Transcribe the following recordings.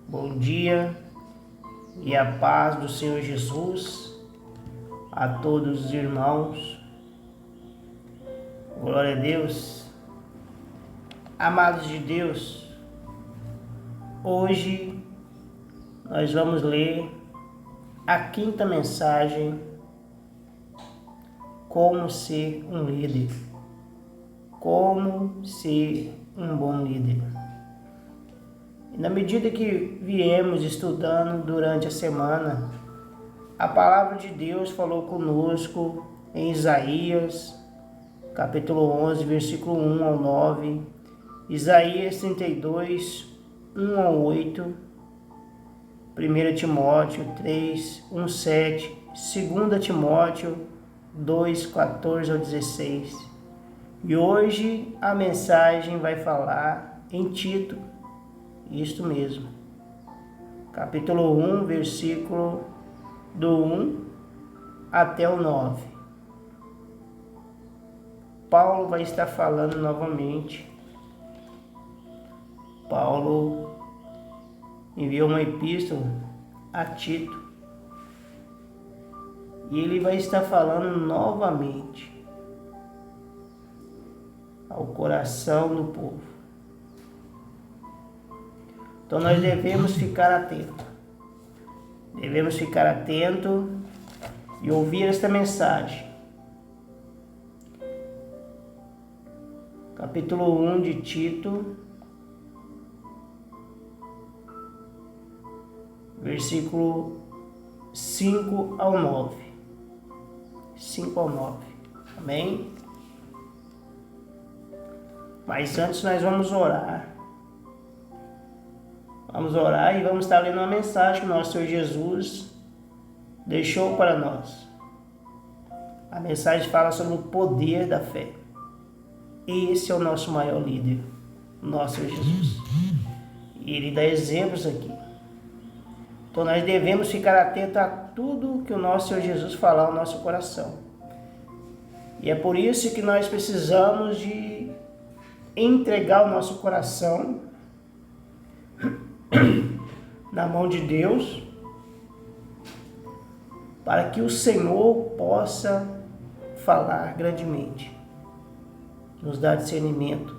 Bom dia e a paz do Senhor Jesus a todos os irmãos. Glória a Deus. Amados de Deus, hoje nós vamos ler a quinta mensagem, como ser um líder. Como ser um bom líder. E na medida que viemos estudando durante a semana, a palavra de Deus falou conosco em Isaías, capítulo 11, versículo 1 ao 9, Isaías 32, 1 ao 8, 1 Timóteo 3, 1, 7, 2 Timóteo 2, 14 ao 16. E hoje a mensagem vai falar em Tito, isto mesmo, capítulo 1, versículo do 1 até o 9. Paulo vai estar falando novamente. Paulo enviou uma epístola a Tito e ele vai estar falando novamente ao coração do povo. Então nós devemos ficar atentos. Devemos ficar atentos e ouvir esta mensagem. Capítulo 1 de Tito, versículo 5 ao 9. 5 ao 9. Amém? Mas antes nós vamos orar. Vamos orar e vamos estar lendo uma mensagem que nosso Senhor Jesus deixou para nós. A mensagem fala sobre o poder da fé. Esse é o nosso maior líder, nosso Senhor Jesus. E ele dá exemplos aqui. Então nós devemos ficar atentos a tudo que o nosso Senhor Jesus falar ao nosso coração. E é por isso que nós precisamos de entregar o nosso coração na mão de Deus, para que o Senhor possa falar grandemente, nos dar discernimento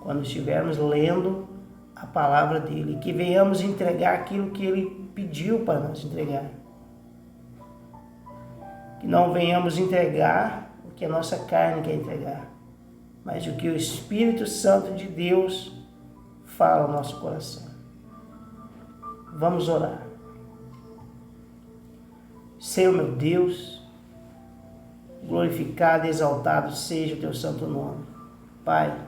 quando estivermos lendo a palavra dele, que venhamos entregar aquilo que ele pediu para nós entregar, que não venhamos entregar o que a nossa carne quer entregar, mas o que o Espírito Santo de Deus fala ao nosso coração. Vamos orar. Senhor meu Deus, glorificado e exaltado seja o teu santo nome. Pai,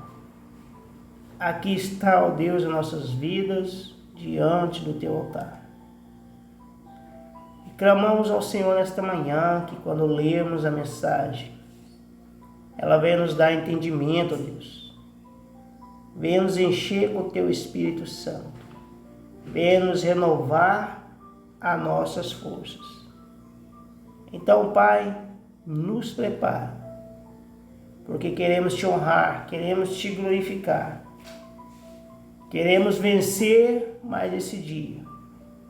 aqui está, ó Deus, as nossas vidas diante do teu altar. E clamamos ao Senhor nesta manhã que quando lermos a mensagem, ela venha nos dar entendimento, ó Deus. Venha nos encher com o teu Espírito Santo. Venha nos renovar as nossas forças. Então, Pai, nos prepara, porque queremos te honrar, queremos te glorificar. Queremos vencer mais esse dia,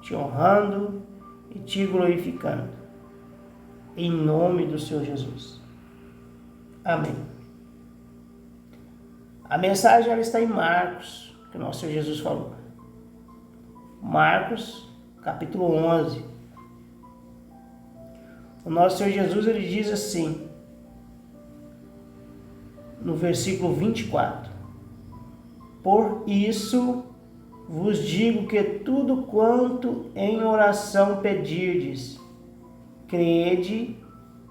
te honrando e te glorificando. Em nome do Senhor Jesus. Amém. A mensagem ela está em Marcos, que o nosso Senhor Jesus falou. Marcos, capítulo 11. O nosso Senhor Jesus ele diz assim, no versículo 24: Por isso vos digo que tudo quanto em oração pedirdes, crede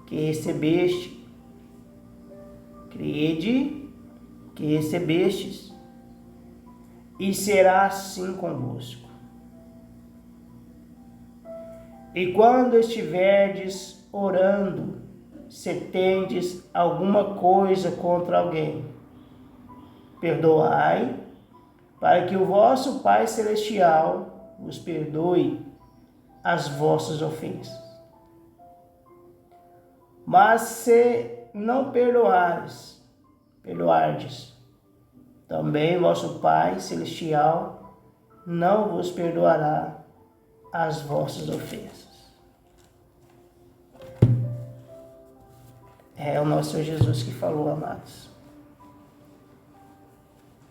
que recebeste. Crede que recebestes, e será assim convosco. E quando estiverdes orando, se tendes alguma coisa contra alguém, perdoai, para que o vosso Pai Celestial vos perdoe as vossas ofensas. Mas se não perdoardes, também vosso Pai Celestial não vos perdoará as vossas ofensas. É o nosso Senhor Jesus que falou, amados.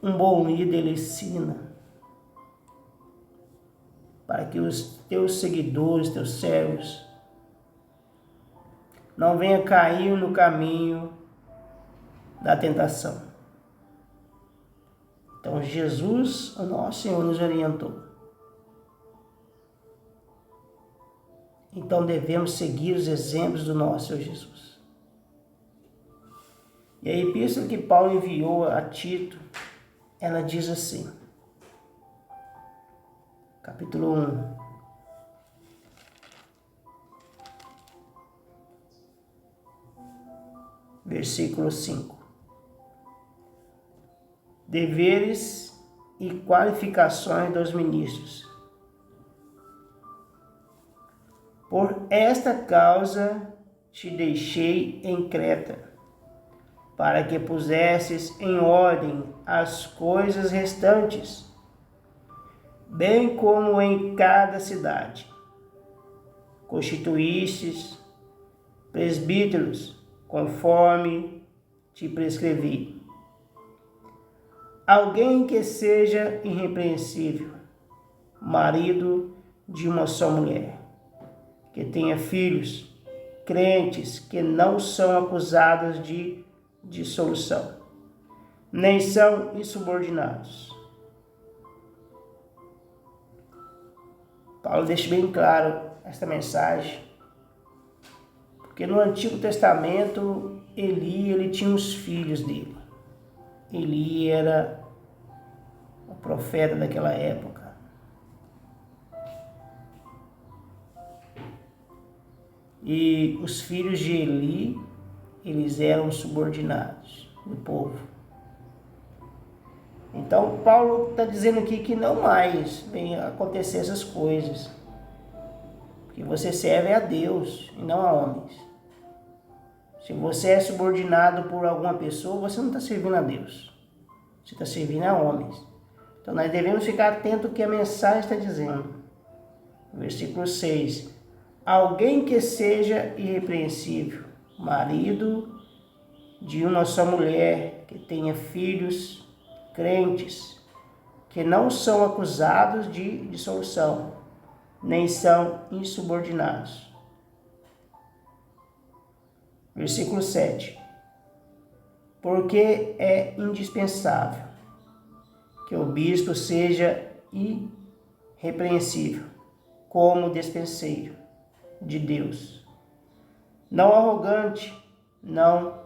Um bom líder, ele ensina para que os teus seguidores, teus servos, não venham cair no caminho da tentação. Então Jesus, o nosso Senhor, nos orientou. Então devemos seguir os exemplos do nosso Senhor Jesus. E a epístola que Paulo enviou a Tito, ela diz assim, capítulo 1, versículo 5. Deveres e qualificações dos ministros. Por esta causa te deixei em Creta, para que pusesses em ordem as coisas restantes, bem como em cada cidade. Constituístes presbíteros, conforme te prescrevi. Alguém que seja irrepreensível, marido de uma só mulher, que tenha filhos, crentes que não são acusados de dissolução, nem são insubordinados. Paulo deixa bem claro esta mensagem, porque no Antigo Testamento, ele tinha os filhos dele. Eli era o profeta daquela época. E os filhos de Eli, eles eram subordinados do povo. Então Paulo está dizendo aqui que não mais vem acontecer essas coisas. Que você serve a Deus e não a homens. Se você é subordinado por alguma pessoa, você não está servindo a Deus. Você está servindo a homens. Então nós devemos ficar atentos ao que a mensagem está dizendo. Versículo 6. Alguém que seja irrepreensível, marido de uma só mulher, que tenha filhos, crentes, que não são acusados de dissolução, nem são insubordinados. Versículo 7. Porque é indispensável que o bispo seja irrepreensível, como despenseiro de Deus, não arrogante, não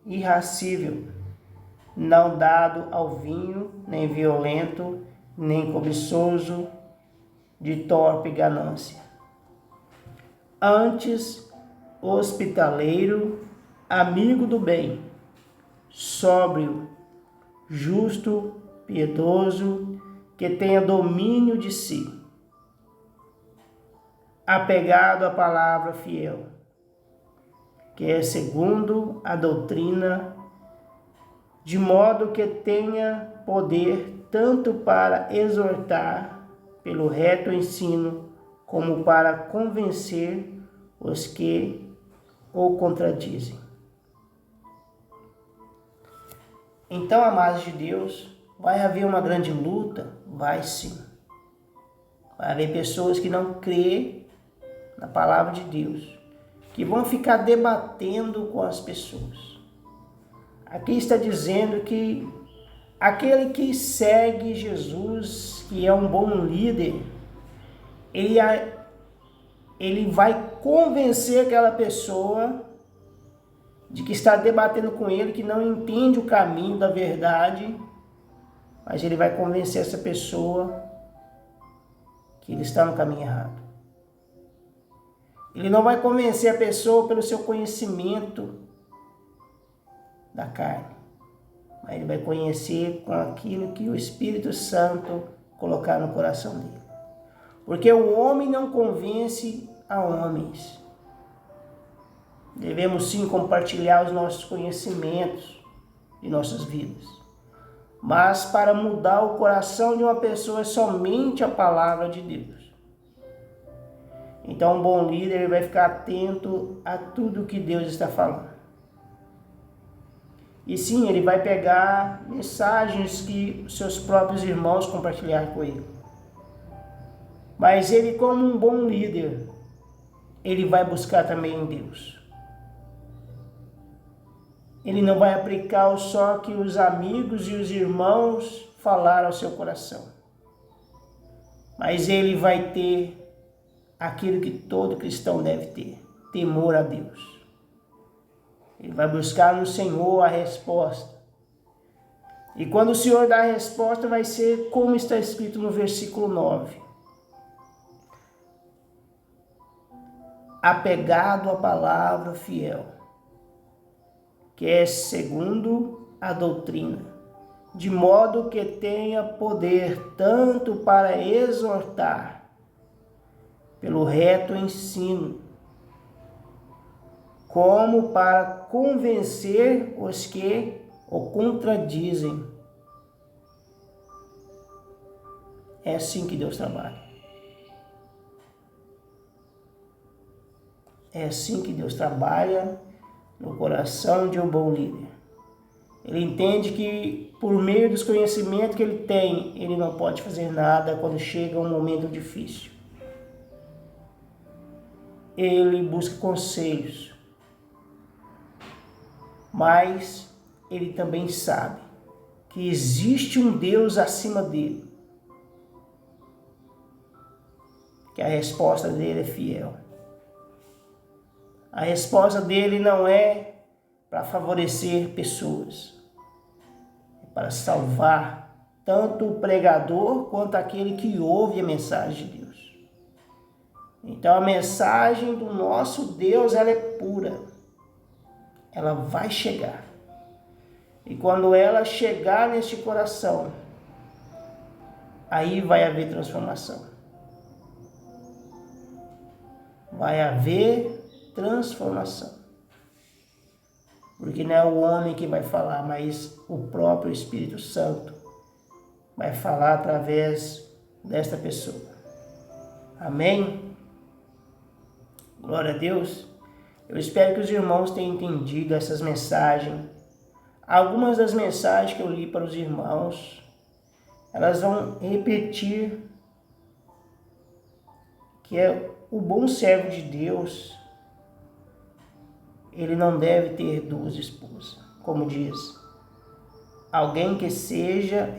irascível, não dado ao vinho, nem violento, nem cobiçoso, de torpe ganância. Antes, hospitaleiro, amigo do bem, sóbrio, justo, piedoso, que tenha domínio de si, apegado à palavra fiel, que é segundo a doutrina, de modo que tenha poder tanto para exortar pelo reto ensino, como para convencer os que o contradizem. Então, amados de Deus, vai haver uma grande luta? Vai sim. Vai haver pessoas que não crêem na palavra de Deus, que vão ficar debatendo com as pessoas. Aqui está dizendo que aquele que segue Jesus, que é um bom líder, ele vai convencer aquela pessoa de que está debatendo com ele, que não entende o caminho da verdade, mas ele vai convencer essa pessoa que ele está no caminho errado. Ele não vai convencer a pessoa pelo seu conhecimento da carne, mas ele vai conhecer com aquilo que o Espírito Santo colocar no coração dele. Porque o homem não convence a homens. Devemos sim compartilhar os nossos conhecimentos de nossas vidas, mas para mudar o coração de uma pessoa é somente a palavra de Deus. Então, um bom líder ele vai ficar atento a tudo que Deus está falando. E sim, ele vai pegar mensagens que seus próprios irmãos compartilharam com ele. Mas ele, como um bom líder, ele vai buscar também em Deus. Ele não vai aplicar só que os amigos e os irmãos falaram ao seu coração. Mas ele vai ter aquilo que todo cristão deve ter: temor a Deus. Ele vai buscar no Senhor a resposta. E quando o Senhor dá a resposta, vai ser como está escrito no versículo 9. Apegado à palavra fiel, que é segundo a doutrina, de modo que tenha poder tanto para exortar, pelo reto ensino, como para convencer os que o contradizem. É assim que Deus trabalha. É assim que Deus trabalha no coração de um bom líder. Ele entende que por meio dos conhecimentos que ele tem, ele não pode fazer nada quando chega um momento difícil. Ele busca conselhos, mas ele também sabe que existe um Deus acima dele, que a resposta dele é fiel. A resposta dele não é para favorecer pessoas, é para salvar tanto o pregador quanto aquele que ouve a mensagem de Deus. Então a mensagem do nosso Deus, ela é pura. Ela vai chegar. E quando ela chegar neste coração, aí vai haver transformação. Vai haver transformação. Porque não é o homem que vai falar, mas o próprio Espírito Santo vai falar através desta pessoa. Amém? Glória a Deus. Eu espero que os irmãos tenham entendido essas mensagens. Algumas das mensagens que eu li para os irmãos, elas vão repetir que é o bom servo de Deus, ele não deve ter duas esposas, como diz. Alguém que seja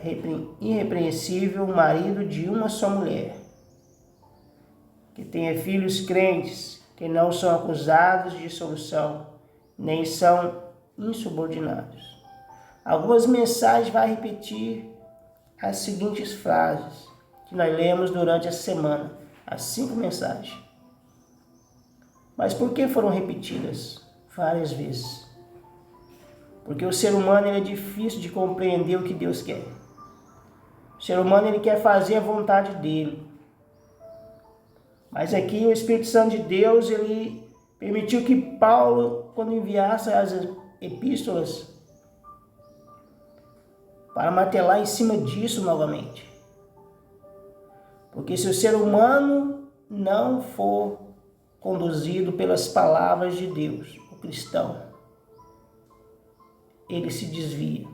irrepreensível, marido de uma só mulher, que tenha filhos crentes, que não são acusados de dissolução, nem são insubordinados. Algumas mensagens vai repetir as seguintes frases que nós lemos durante a semana, as 5 mensagens. Mas por que foram repetidas várias vezes? Porque o ser humano ele é difícil de compreender o que Deus quer. O ser humano ele quer fazer a vontade dele. Mas aqui o Espírito Santo de Deus ele permitiu que Paulo, quando enviasse as epístolas, para martelar em cima disso novamente. Porque se o ser humano não for conduzido pelas palavras de Deus, o cristão, ele se desvia.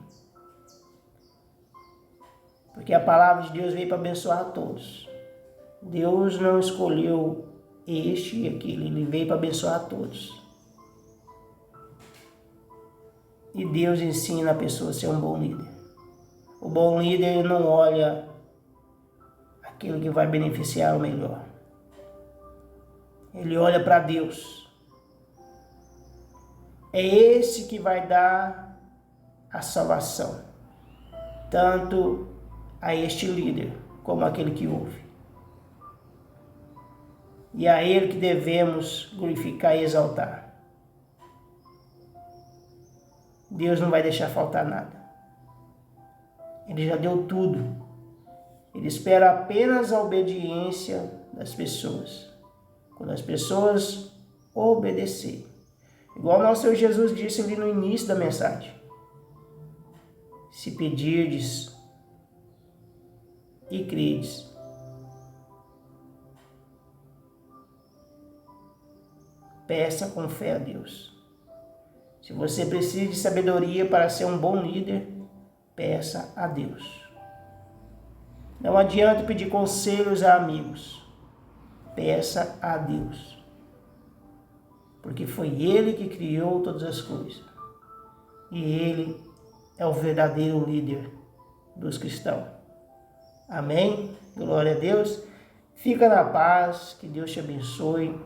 Porque a palavra de Deus veio para abençoar a todos. Deus não escolheu este e aquele, ele veio para abençoar a todos. E Deus ensina a pessoa a ser um bom líder. O bom líder ele não olha aquilo que vai beneficiar o melhor. Ele olha para Deus. É esse que vai dar a salvação, tanto a este líder como aquele que ouve. E a ele que devemos glorificar e exaltar. Deus não vai deixar faltar nada. Ele já deu tudo. Ele espera apenas a obediência das pessoas. Quando as pessoas obedecerem. Igual o nosso Senhor Jesus disse ali no início da mensagem. se pedirdes e credes. Peça com fé a Deus. Se você precisa de sabedoria para ser um bom líder, peça a Deus. Não adianta pedir conselhos a amigos. Peça a Deus. Porque foi Ele que criou todas as coisas. E Ele é o verdadeiro líder dos cristãos. Amém? Glória a Deus. Fica na paz, que Deus te abençoe.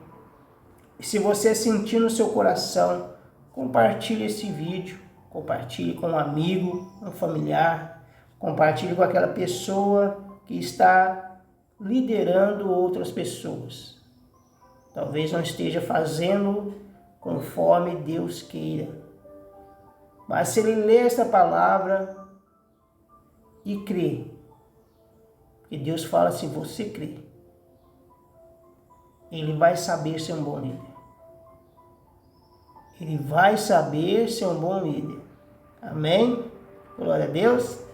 E se você sentir no seu coração, compartilhe esse vídeo. Compartilhe com um amigo, um familiar. Compartilhe com aquela pessoa que está liderando outras pessoas. Talvez não esteja fazendo conforme Deus queira. Mas se ele ler essa palavra e crer, porque Deus fala se você crer, ele vai saber ser um bom líder. Ele vai saber ser um bom líder. Amém? Glória a Deus.